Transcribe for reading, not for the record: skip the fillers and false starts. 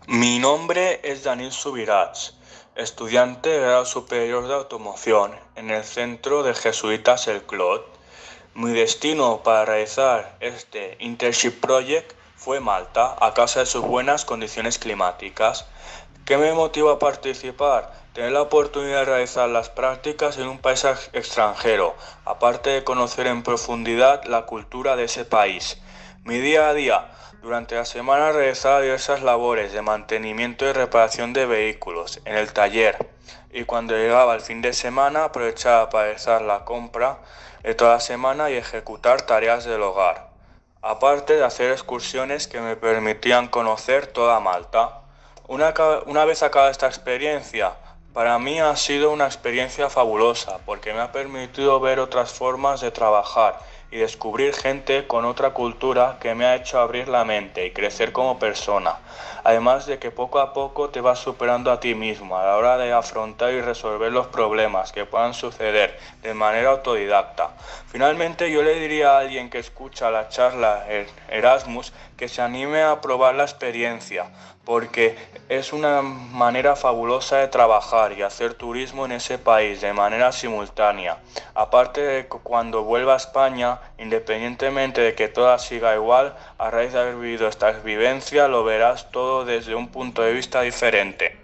Mi nombre es Daniel Subirats, estudiante de grado superior de automoción en el centro de jesuitas El Clot. Mi destino para realizar este Internship Project fue Malta, a causa de sus buenas condiciones climáticas. ¿Qué me motiva a participar? Tener la oportunidad de realizar las prácticas en un país extranjero, aparte de conocer en profundidad la cultura de ese país. Mi día a día. Durante la semana realizaba diversas labores de mantenimiento y reparación de vehículos en el taller, y cuando llegaba el fin de semana aprovechaba para realizar la compra de toda la semana y ejecutar tareas del hogar, aparte de hacer excursiones que me permitían conocer toda Malta. Una vez acabada esta experiencia, para mí ha sido una experiencia fabulosa porque me ha permitido ver otras formas de trabajar y descubrir gente con otra cultura que me ha hecho abrir la mente y crecer como persona. Además de que poco a poco te vas superando a ti mismo a la hora de afrontar y resolver los problemas que puedan suceder de manera autodidacta. Finalmente, yo le diría a alguien que escucha la charla Erasmus que se anime a probar la experiencia, porque es una manera fabulosa de trabajar y hacer turismo en ese país de manera simultánea. Aparte de que cuando vuelva a España, independientemente de que todo siga igual, a raíz de haber vivido esta vivencia, lo verás todo desde un punto de vista diferente.